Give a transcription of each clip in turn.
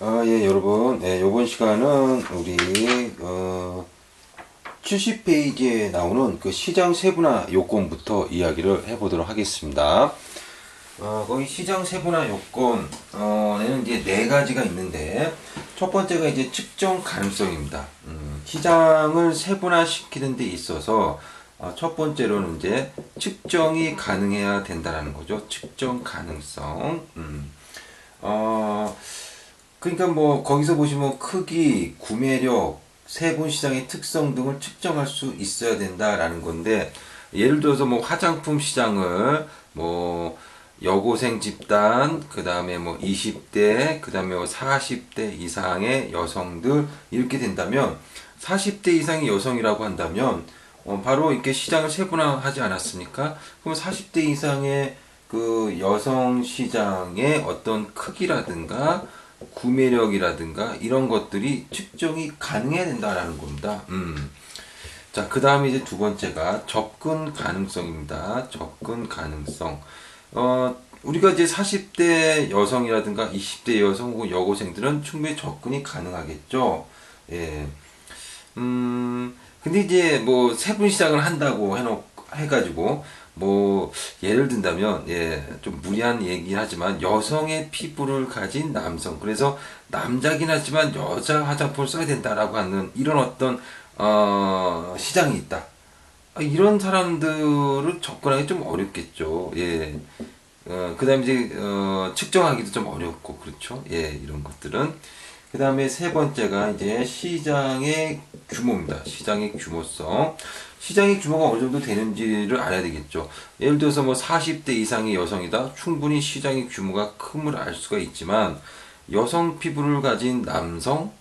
예, 여러분. 요번 시간은 우리, 70페이지에 나오는 그 시장 세분화 요건부터 이야기를 해보도록 하겠습니다. 거기 시장 세분화 요건에는 이제 네 가지가 있는데, 첫 번째가 이제 측정 가능성입니다. 시장을 세분화시키는 데 있어서, 첫 번째로는 이제 측정이 가능해야 된다는 거죠. 측정 가능성. 그러니까 뭐 거기서 보시면 크기, 구매력, 세분 시장의 특성 등을 측정할 수 있어야 된다라는 건데, 예를 들어서 뭐 화장품 시장을 뭐 여고생 집단, 그 다음에 뭐 20대, 그 다음에 뭐 40대 이상의 여성들 이렇게 된다면, 40대 이상의 여성이라고 한다면 바로 이렇게 시장을 세분화하지 않았습니까? 그럼 40대 이상의 그 여성 시장의 어떤 크기라든가 구매력이라든가 이런 것들이 측정이 가능해야 된다라는 겁니다. 자, 그 다음에 이제 두 번째가 접근 가능성입니다. 접근 가능성. 우리가 이제 40대 여성이라든가 20대 여성 혹은 여고생들은 충분히 접근이 가능하겠죠. 예. 근데 이제 뭐 세분 시장을 한다고 해가지고 뭐 예를 든다면 좀 무리한 얘기긴 하지만 여성의 피부를 가진 남성, 그래서 남자긴 하지만 여자 화장품을 써야 된다라고 하는 이런 어떤 시장이 있다. 이런 사람들을 접근하기 좀 어렵겠죠. 예. 그 다음에 이제, 측정하기도 좀 어렵고, 그렇죠. 예, 이런 것들은. 그 다음에 세 번째가 이제 시장의 규모입니다. 시장의 규모성. 시장의 규모가 어느 정도 되는지를 알아야 되겠죠. 예를 들어서 뭐 40대 이상의 여성이다. 충분히 시장의 규모가 큼을 알 수가 있지만, 여성 피부를 가진 남성,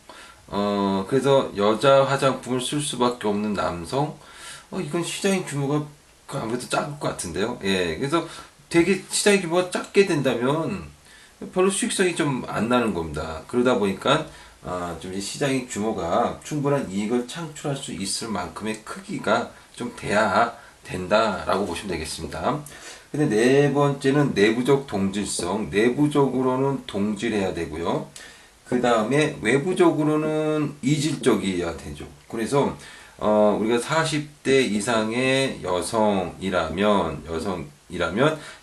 그래서 여자 화장품을 쓸 수밖에 없는 남성, 이건 시장의 규모가 아무래도 작을 것 같은데요. 예, 그래서 되게 시장의 규모가 작게 된다면 별로 수익성이 좀 안 나는 겁니다. 그러다 보니까 좀 시장의 규모가 충분한 이익을 창출할 수 있을 만큼의 크기가 좀 돼야 된다라고 보시면 되겠습니다. 근데 네 번째는 내부적 동질성. 내부적으로는 동질해야 되고요. 그 다음에 외부적으로는 이질적이어야 되죠. 그래서 우리가 40대 이상의 여성이라면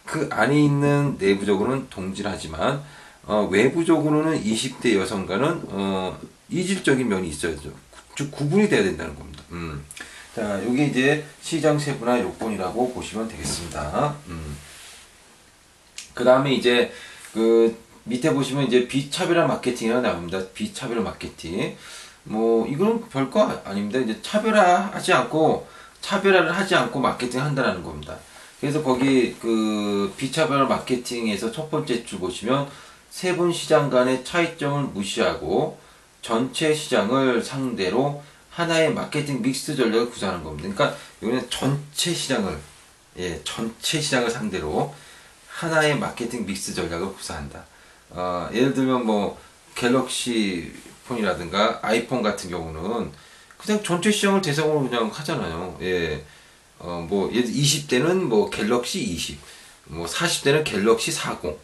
그 안에 있는 내부적으로는 동질하지만 외부적으로는 20대 여성과는 이질적인 면이 있어야죠. 즉 구분이 돼야 된다는 겁니다. 자, 이게 이제 시장 세분화 요건이라고 보시면 되겠습니다. 그 다음에 이제 그 밑에 보시면 이제 비차별화 마케팅이라고 나옵니다. 비차별화 마케팅. 뭐 이거는 별거 아닙니다. 이제 차별화를 하지 않고 마케팅 한다라는 겁니다. 그래서 거기 그 비차별 마케팅에서 첫 번째 줄 보시면 세분 시장 간의 차이점을 무시하고 전체 시장을 상대로 하나의 마케팅 믹스 전략을 구사하는 겁니다. 그러니까 여기는 전체 시장을 상대로 하나의 마케팅 믹스 전략을 구사한다. 예를 들면 뭐 갤럭시 폰이라든가 아이폰 같은 경우는 그냥 전체 시장을 대상으로 그냥 하잖아요. 예. 뭐, 예를 20대는 뭐 갤럭시 20, 뭐 40대는 갤럭시 40,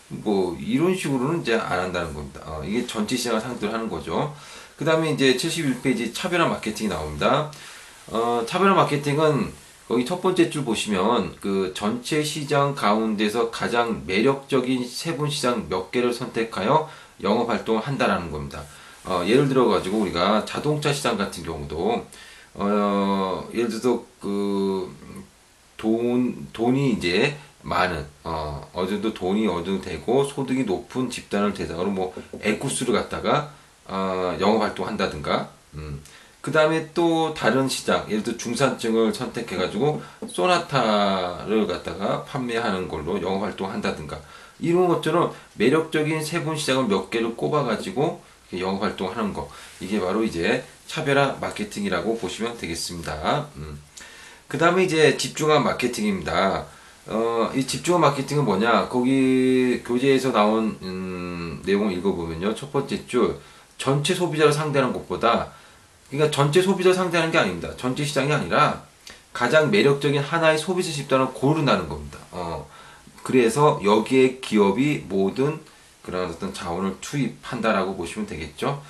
뭐 이런 식으로는 이제 안 한다는 겁니다. 이게 전체 시장을 상대로 하는 거죠. 그 다음에 이제 71페이지 차별화 마케팅이 나옵니다. 차별화 마케팅은 거기 첫 번째 줄 보시면 그 전체 시장 가운데서 가장 매력적인 세분 시장 몇 개를 선택하여 영업 활동을 한다라는 겁니다. 예를 들어 가지고 우리가 자동차 시장 같은 경우도 예를 들어서 돈이 이제 많은 어느 정도 돈이 어느 정도 되고 소득이 높은 집단을 대상으로 뭐 에쿠스를 갖다가 영업 활동한다든가 그 다음에 또 다른 시장 예를 들어 중산층을 선택해 가지고 소나타를 갖다가 판매하는 걸로 영업 활동한다든가 이런 것처럼 매력적인 세분 시장을 몇 개를 꼽아 가지고 영업 활동하는 거 이게 바로 이제 차별화 마케팅이라고 보시면 되겠습니다. 그 다음에 이제 집중화 마케팅입니다. 이 집중화 마케팅은 뭐냐? 거기 교재에서 나온 내용을 읽어보면요. 첫 번째 줄 전체 소비자를 상대하는 것보다 그러니까 전체 소비자를 상대하는 게 아닙니다. 전체 시장이 아니라 가장 매력적인 하나의 소비자 집단을 고른다는 겁니다. 그래서 여기에 기업이 모든 그런 어떤 자원을 투입한다라고 보시면 되겠죠.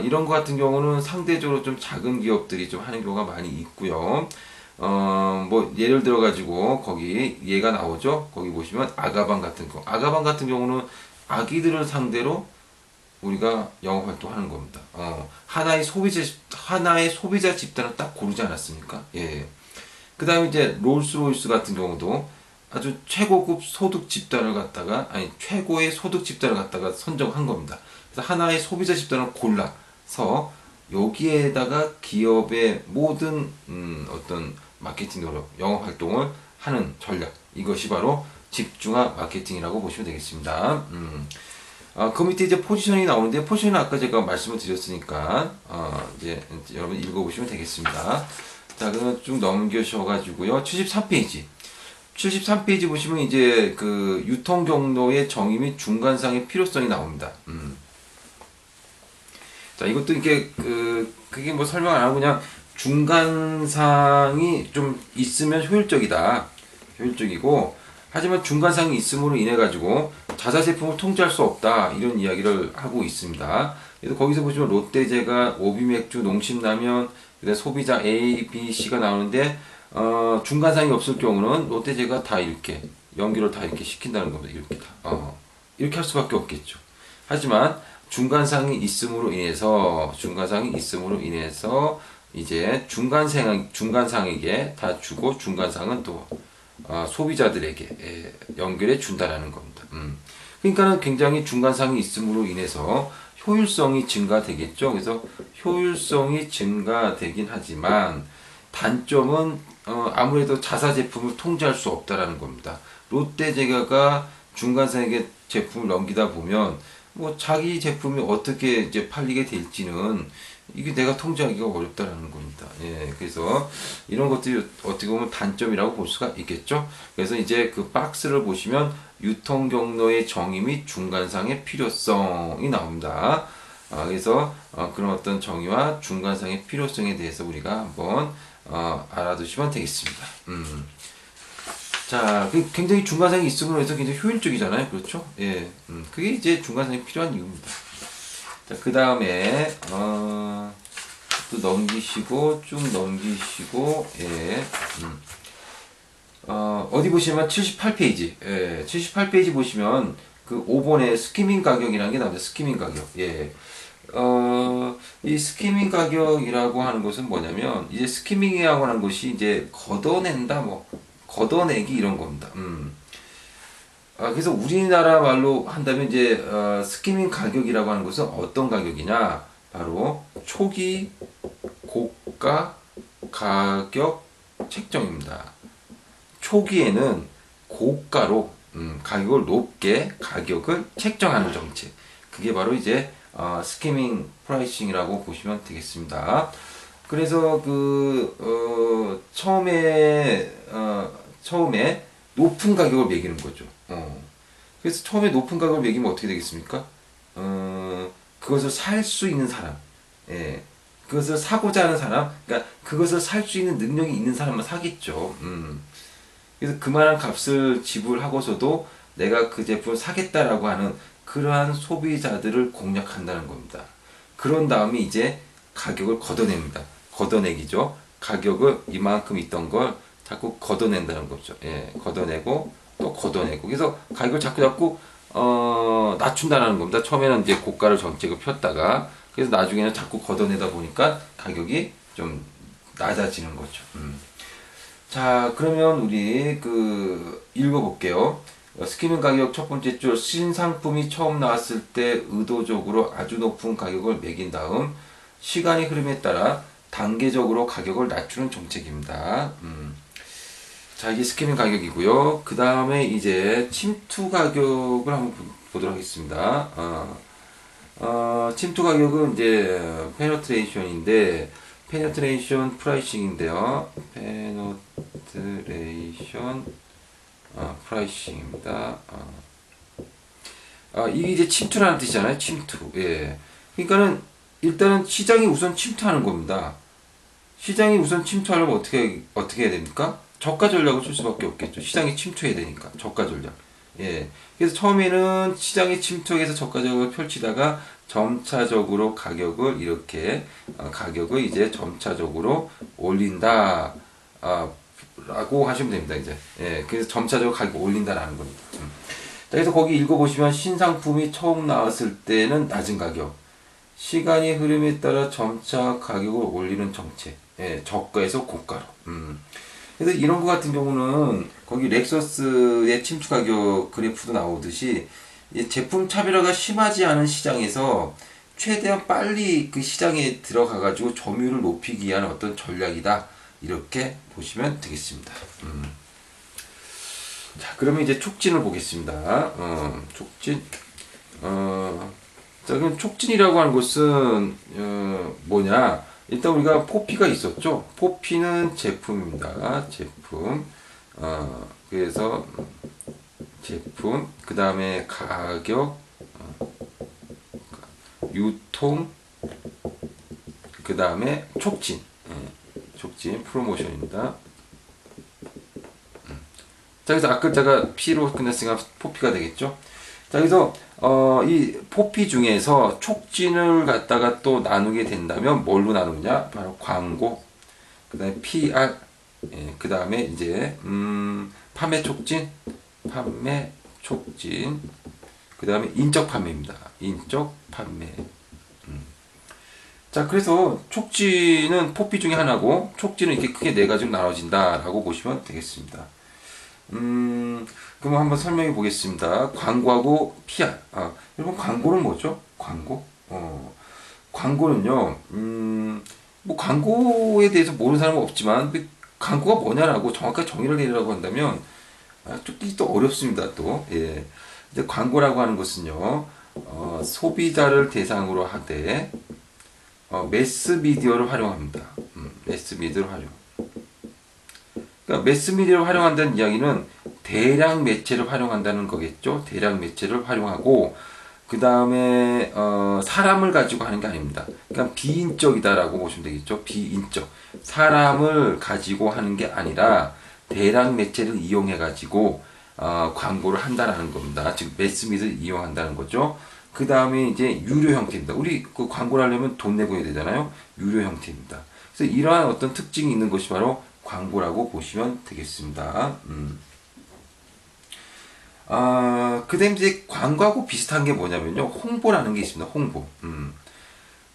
이런 것 같은 경우는 상대적으로 좀 작은 기업들이 좀 하는 경우가 많이 있고요. 뭐 예를 들어 가지고 거기 얘가 나오죠. 거기 보시면 아가방 같은 거. 아가방 같은 경우는 아기들을 상대로 우리가 영업 활동하는 겁니다. 하나의 소비자 집단을 딱 고르지 않았습니까? 예. 그 다음에 이제 롤스로이스 같은 경우도 아주 최고급 소득 집단을 갖다가, 아니, 최고의 소득 집단을 갖다가 선정한 겁니다. 그래서 하나의 소비자 집단을 골라서 여기에다가 기업의 모든, 어떤 마케팅 노력, 영업 활동을 하는 전략. 이것이 바로 집중화 마케팅이라고 보시면 되겠습니다. 그 밑에 이제 포지션이 나오는데, 포지션은 아까 제가 말씀을 드렸으니까, 이제 여러분 읽어보시면 되겠습니다. 자, 그러면 쭉 넘겨셔가지고요. 73페이지. 73페이지 보시면 이제 그 유통 경로의 정의 및 중간상의 필요성이 나옵니다. 자, 이것도 이게 그게 뭐 설명 안 하고 그냥 중간상이 좀 있으면 효율적이다. 효율적이고, 하지만 중간상이 있음으로 인해 가지고 자사 제품을 통제할 수 없다, 이런 이야기를 하고 있습니다. 그래서 거기서 보시면 롯데제과, 오비맥주, 농심라면, 그다음 소비자 A, B, C가 나오는데 중간상이 없을 경우는 롯데제가 다 이렇게 연결을 다 이렇게 시킨다는 겁니다. 이렇게 다 이렇게 할 수밖에 없겠죠. 하지만 중간상이 있음으로 인해서 이제 중간상에게 다 주고 중간상은 또 소비자들에게 연결해 준다라는 겁니다. 그러니까는 굉장히 중간상이 있음으로 인해서 효율성이 증가되겠죠. 그래서 효율성이 증가되긴 하지만 단점은 아무래도 자사 제품을 통제할 수 없다라는 겁니다. 롯데제과가 중간상에게 제품을 넘기다 보면 뭐 자기 제품이 어떻게 이제 팔리게 될지는 이게 내가 통제하기가 어렵다라는 겁니다. 예, 그래서 이런 것들이 어떻게 보면 단점이라고 볼 수가 있겠죠. 그래서 이제 그 박스를 보시면 유통 경로의 정의 및 중간상의 필요성이 나옵니다. 그래서 그런 어떤 정의와 중간상의 필요성에 대해서 우리가 한번 알아두시면 되겠습니다. 자, 굉장히 중간상이 있음으로 해서 굉장히 효율적이잖아요. 그렇죠? 예, 그게 이제 중간상이 필요한 이유입니다. 자, 그 다음에 또 넘기시고 쭉 넘기시고, 예, 어디 보시면 78페이지, 예, 78페이지 보시면 그 5번에 스키밍 가격이라는 게 나옵니다. 스키밍 가격. 예. 이 스키밍 가격이라고 하는 것은 뭐냐면, 이제 스키밍이라고 하는 것이 이제 걷어낸다, 뭐, 걷어내기 이런 겁니다. 그래서 우리나라 말로 한다면 이제, 스키밍 가격이라고 하는 것은 어떤 가격이냐? 바로 초기 고가 가격 책정입니다. 초기에는 고가로 가격을 높게 가격을 책정하는 정책. 그게 바로 이제 스키밍 프라이싱이라고 보시면 되겠습니다. 그래서 처음에 높은 가격을 매기는 거죠. 그래서 처음에 높은 가격을 매기면 어떻게 되겠습니까? 그것을 살 수 있는 사람, 예, 그것을 사고자 하는 사람, 그러니까 그것을 살 수 있는 능력이 있는 사람만 사겠죠. 그래서 그만한 값을 지불하고서도 내가 그 제품을 사겠다라고 하는 그러한 소비자들을 공략한다는 겁니다. 그런 다음에 이제 가격을 걷어냅니다. 걷어내기죠. 가격을 이만큼 있던 걸 자꾸 걷어낸다는 거죠. 예, 걷어내고 또 걷어내고. 그래서 가격을 자꾸 낮춘다는 겁니다. 처음에는 이제 고가를 정책을 폈다가, 그래서 나중에는 자꾸 걷어내다 보니까 가격이 좀 낮아지는 거죠. 자, 그러면 우리 읽어볼게요. 스키밍 가격 첫 번째 줄, 신상품이 처음 나왔을 때 의도적으로 아주 높은 가격을 매긴 다음 시간의 흐름에 따라 단계적으로 가격을 낮추는 정책입니다. 자, 이게 스키밍 가격이고요. 그 다음에 이제 침투 가격을 한번 보도록 하겠습니다. 침투 가격은 이제 페네트레이션인데, 페네트레이션 프라이싱인데요. 페네트레이션 프라이싱입니다. 이게 이제 침투라는 뜻이잖아요. 침투. 예. 그러니까는 일단은 시장이 우선 침투하는 겁니다. 시장이 우선 침투하려면 어떻게 해야 됩니까? 저가 전략을 쓸 수밖에 없겠죠. 시장이 침투해야 되니까. 저가 전략. 예. 그래서 처음에는 시장에 침투해서 저가 저격을 펼치다가 점차적으로 가격을 이렇게 가격을 이제 점차적으로 올린다 라고 하시면 됩니다. 이제 예. 그래서 점차적으로 가격 올린다라는 겁니다. 자, 그래서 거기 읽어보시면 신상품이 처음 나왔을 때는 낮은 가격, 시간이 흐름에 따라 점차 가격을 올리는 정책, 예, 저가에서 고가로. 그래서 이런 거 같은 경우는 거기 렉서스의 침투 가격 그래프도 나오듯이 이 제품 차별화가 심하지 않은 시장에서 최대한 빨리 그 시장에 들어가 가지고 점유율을 높이기 위한 어떤 전략이다, 이렇게 보시면 되겠습니다. 자, 그러면 이제 촉진을 보겠습니다. 촉진. 자, 그럼 촉진이라고 하는 것은 뭐냐? 일단 우리가 포피가 있었죠. 포피는 제품입니다. 제품. 그래서 제품, 그 다음에 가격, 유통, 그 다음에 촉진. 촉진, 프로모션입니다. 자, 그래서 아까 제가 P로 끝냈으니까 포피가 되겠죠. 자, 그래서 이 포피 중에서 촉진을 갖다가 또 나누게 된다면 뭘로 나누냐? 바로 광고, 그 다음에 PR, 예, 그 다음에 이제 판매 촉진, 그 다음에 인적 판매입니다. 인적 판매. 자, 그래서 촉진은 포피 중에 하나고, 촉진은 이렇게 크게 네 가지로 나눠진다라고 보시면 되겠습니다. 그럼 한번 설명해 보겠습니다. 광고하고 PR. 여러분, 광고는 뭐죠? 광고? 광고는요, 뭐, 광고에 대해서 모르는 사람은 없지만, 광고가 뭐냐라고 정확하게 정의를 내리라고 한다면, 또 어렵습니다, 또. 예. 이제 광고라고 하는 것은요, 소비자를 대상으로 하되, 매스미디어를 활용합니다. 매스미디어를 활용. 그러니까 매스미디어를 활용한다는 이야기는 대량 매체를 활용한다는 거겠죠. 대량 매체를 활용하고, 그 다음에 사람을 가지고 하는 게 아닙니다. 그러니까 비인적이다라고 보시면 되겠죠. 비인적. 사람을 가지고 하는 게 아니라 대량 매체를 이용해 가지고 광고를 한다라는 겁니다. 즉 매스미디어를 이용한다는 거죠. 그 다음에 이제 유료 형태입니다. 우리 그 광고를 하려면 돈 내고 해야 되잖아요. 유료 형태입니다. 그래서 이러한 어떤 특징이 있는 것이 바로 광고라고 보시면 되겠습니다. 그 다음에 이제 광고하고 비슷한 게 뭐냐면요. 홍보라는 게 있습니다. 홍보.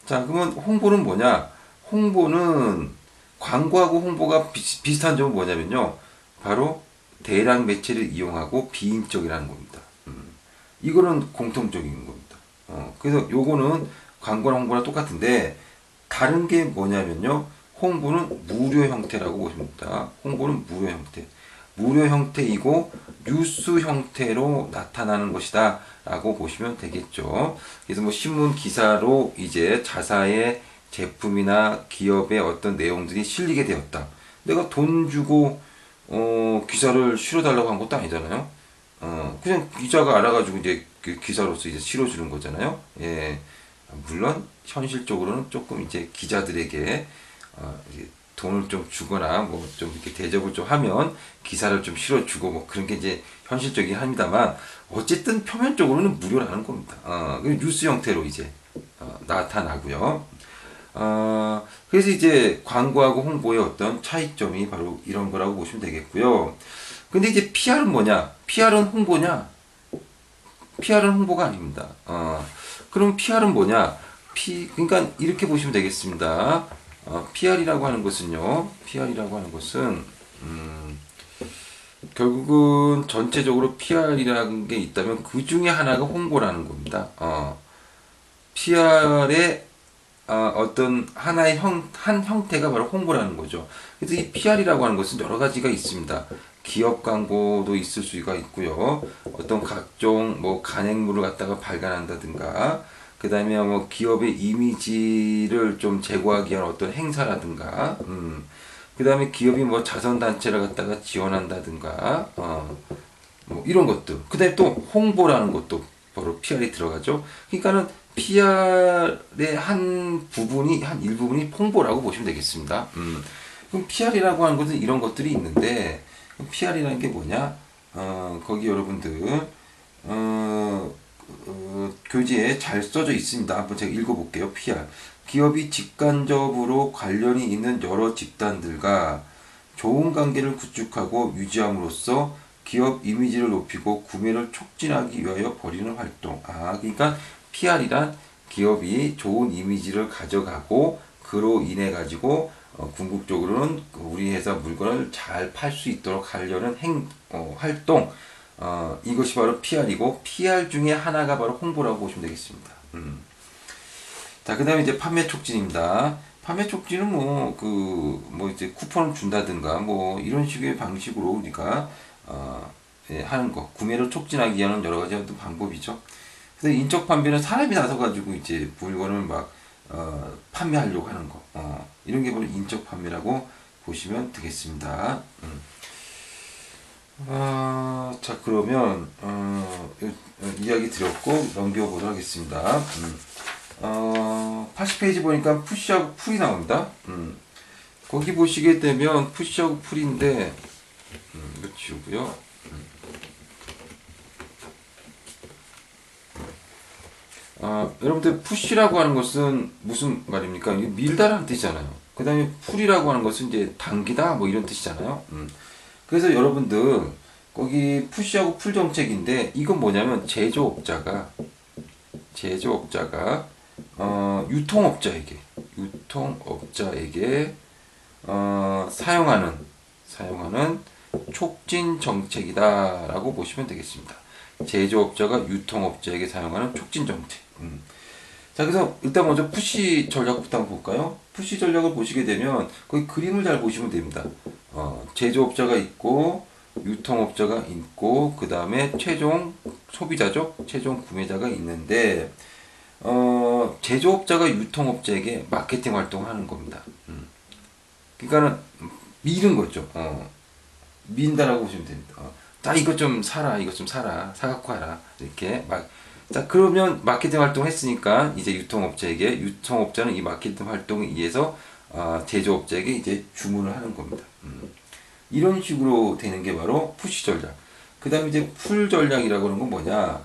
자, 그러면 홍보는 뭐냐? 홍보는 광고하고 홍보가 비슷한 점은 뭐냐면요. 바로 대량 매체를 이용하고 비인적이라는 겁니다. 이거는 공통적인 겁니다. 그래서 요거는 광고랑 홍보랑 똑같은데 다른 게 뭐냐면요. 홍보는 무료 형태라고 보십니다. 홍보는 무료 형태. 무료 형태이고 뉴스 형태로 나타나는 것이다 라고 보시면 되겠죠. 그래서 뭐 신문 기사로 이제 자사의 제품이나 기업의 어떤 내용들이 실리게 되었다. 내가 돈 주고 기사를 실어달라고 한 것도 아니잖아요. 그냥 기자가 알아가지고 이제 그 기사로서 이제 실어주는 거잖아요. 예. 물론 현실적으로는 조금 이제 기자들에게 이제 돈을 좀 주거나 뭐 좀 이렇게 대접을 좀 하면 기사를 좀 실어주고 뭐 그런 게 이제 현실적이긴 합니다만 어쨌든 표면적으로는 무료라는 겁니다. 뉴스 형태로 이제 나타나고요. 그래서 이제 광고하고 홍보의 어떤 차이점이 바로 이런 거라고 보시면 되겠고요. 근데 이제 PR은 뭐냐? PR은 홍보냐? PR은 홍보가 아닙니다. 그럼 PR은 뭐냐? 그러니까 이렇게 보시면 되겠습니다. PR이라고 하는 것은요. PR이라고 하는 것은 결국은 전체적으로 PR이라는 게 있다면 그 중에 하나가 홍보라는 겁니다. PR의 어떤 하나의 한 형태가 바로 홍보라는 거죠. 그래서 이 PR이라고 하는 것은 여러 가지가 있습니다. 기업 광고도 있을 수가 있고요. 어떤 각종 뭐 간행물을 갖다가 발간한다든가, 그 다음에 뭐 기업의 이미지를 좀 제고하기 위한 어떤 행사라든가, 그 다음에 기업이 뭐 자선단체를 갖다가 지원한다든가, 뭐 이런 것들. 그 다음에 또 홍보라는 것도 바로 PR이 들어가죠. 그러니까는 PR의 한 일부분이 홍보라고 보시면 되겠습니다. 그럼 PR이라고 하는 것은 이런 것들이 있는데, PR이라는 게 뭐냐? 거기 여러분들 교재에 잘 써져 있습니다. 한번 제가 읽어볼게요. PR. 기업이 직간접으로 관련이 있는 여러 집단들과 좋은 관계를 구축하고 유지함으로써 기업 이미지를 높이고 구매를 촉진하기 위하여 벌이는 활동. 그러니까 PR이란 기업이 좋은 이미지를 가져가고 그로 인해 가지고 궁극적으로는 우리 회사 물건을 잘 팔 수 있도록 하려는 활동. 이것이 바로 PR이고 PR 중에 하나가 바로 홍보라고 보시면 되겠습니다. 자, 그 다음에 이제 판매 촉진입니다. 판매 촉진은 이제 쿠폰을 준다든가, 이런 식의 방식으로 우리가, 하는 거. 구매를 촉진하기 위한 여러 가지 어떤 방법이죠. 그래서 인적 판매는 사람이 나서가지고 이제 물건을 판매하려고 하는 거. 이런 게 바로 인적 판매라고 보시면 되겠습니다. 자, 그러면, 이야기 드렸고, 넘겨보도록 하겠습니다. 80페이지 보니까 푸시하고 풀이 나옵니다. 거기 보시게 되면 푸시하고 풀인데, 이거 지우고요. 여러분들 푸시라고 하는 것은 무슨 말입니까? 밀다라는 뜻이잖아요. 그 다음에 풀이라고 하는 것은 이제 당기다 이런 뜻이잖아요. 그래서 여러분들 거기 푸시하고 풀 정책인데 이건 뭐냐면 제조업자가 유통업자에게 사용하는 촉진 정책이다라고 보시면 되겠습니다. 제조업자가 유통업자에게 사용하는 촉진 정책. 자, 그래서 일단 먼저 푸시 전략부터 한번 볼까요? 푸시 전략을 보시게 되면 거기 그림을 잘 보시면 됩니다. 제조업자가 있고 유통업자가 있고 그 다음에 최종 소비자죠. 최종 구매자가 있는데 제조업자가 유통업자에게 마케팅 활동을 하는 겁니다. 그러니까는 미는 거죠. 민다라고 보시면 됩니다. 자, 이것 좀 사라, 사갖고 와라. 이렇게 자, 그러면 마케팅 활동을 했으니까 이제 유통업자는 이 마케팅 활동에 의해서 제조업자에게 이제 주문을 하는 겁니다. 이런 식으로 되는 게 바로 푸시 전략. 그 다음에 이제 풀 전략이라고 하는 건 뭐냐?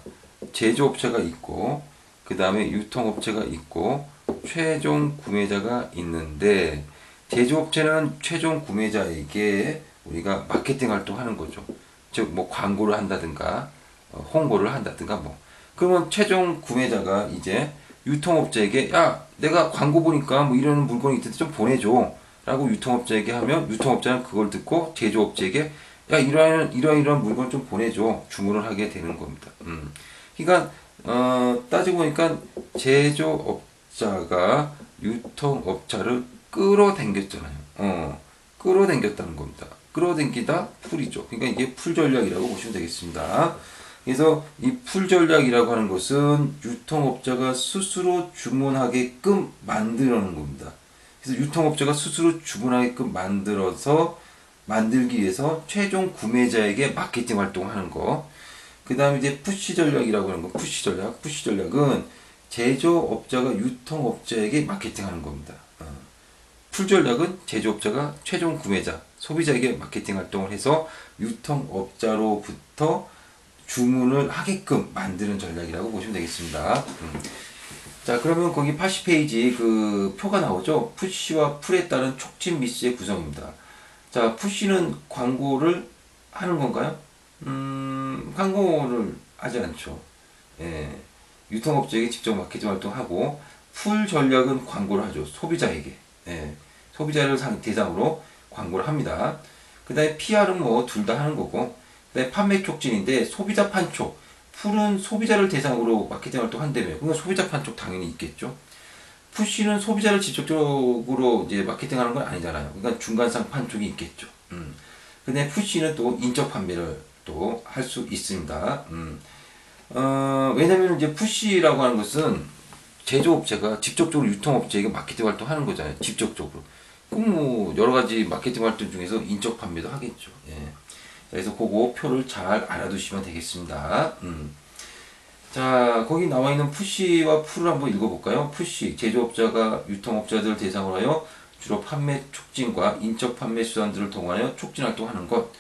제조업체가 있고, 그 다음에 유통업체가 있고, 최종 구매자가 있는데, 제조업체는 최종 구매자에게 우리가 마케팅 활동하는 거죠. 즉, 광고를 한다든가, 홍보를 한다든가, 그러면 최종 구매자가 이제 유통업체에게, 야, 내가 광고 보니까 이런 물건이 있던데 좀 보내줘. 라고 유통업자에게 하면 유통업자는 그걸 듣고 제조업체에게 야, 이러한 물건 좀 보내줘. 주문을 하게 되는 겁니다. 그러니까 따지고 보니까 제조업자가 유통업자를 끌어당겼잖아요. 끌어당겼다는 겁니다. 끌어당기다 풀이죠. 그러니까 이게 풀 전략이라고 보시면 되겠습니다. 그래서 이 풀 전략이라고 하는 것은 유통업자가 스스로 주문하게끔 만들어놓은 겁니다. 그래서 유통업자가 스스로 주문하게끔 만들기 위해서 최종 구매자에게 마케팅 활동을 하는 거. 그 다음에 이제 푸시 전략이라고 하는 거. 푸시 전략은 제조업자가 유통업자에게 마케팅 하는 겁니다. 풀 전략은 제조업자가 최종 구매자, 소비자에게 마케팅 활동을 해서 유통업자로부터 주문을 하게끔 만드는 전략이라고 보시면 되겠습니다. 자, 그러면 거기 80페이지 그 표가 나오죠? 푸시와 풀에 따른 촉진 미스의 구성입니다. 자, 푸시는 광고를 하는 건가요? 광고를 하지 않죠. 예. 유통업체에게 직접 마케팅 활동하고, 풀 전략은 광고를 하죠. 소비자에게. 예. 소비자를 대상으로 광고를 합니다. 그 다음에 PR은 둘 다 하는 거고, 그 다음에 판매 촉진인데, 소비자 판촉. 풀은 소비자를 대상으로 마케팅 활동한다며. 그러니까 소비자 판촉 당연히 있겠죠. 푸시는 소비자를 직접적으로 이제 마케팅하는 건 아니잖아요. 그러니까 중간상 판촉이 있겠죠. 근데 푸시는 또 인적 판매를 또 할 수 있습니다. 왜냐면 이제 푸시라고 하는 것은 제조업체가 직접적으로 유통업체에게 마케팅 활동하는 거잖아요. 직접적으로. 그럼 여러 가지 마케팅 활동 중에서 인적 판매도 하겠죠. 예. 그래서 그거 표를 잘 알아두시면 되겠습니다. 자, 거기 나와 있는 푸시와 풀을 한번 읽어볼까요? 푸시, 제조업자가 유통업자들을 대상으로 하여 주로 판매 촉진과 인적 판매 수단들을 동원하여 촉진 활동하는 것.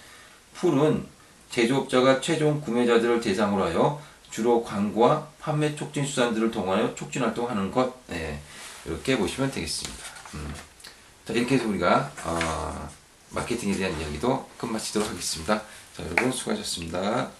풀은 제조업자가 최종 구매자들을 대상으로 하여 주로 광고와 판매 촉진 수단들을 통하여 촉진 활동하는 것. 네, 이렇게 보시면 되겠습니다. 자, 이렇게 해서 우리가 마케팅에 대한 이야기도 끝마치도록 하겠습니다. 자, 여러분 수고하셨습니다.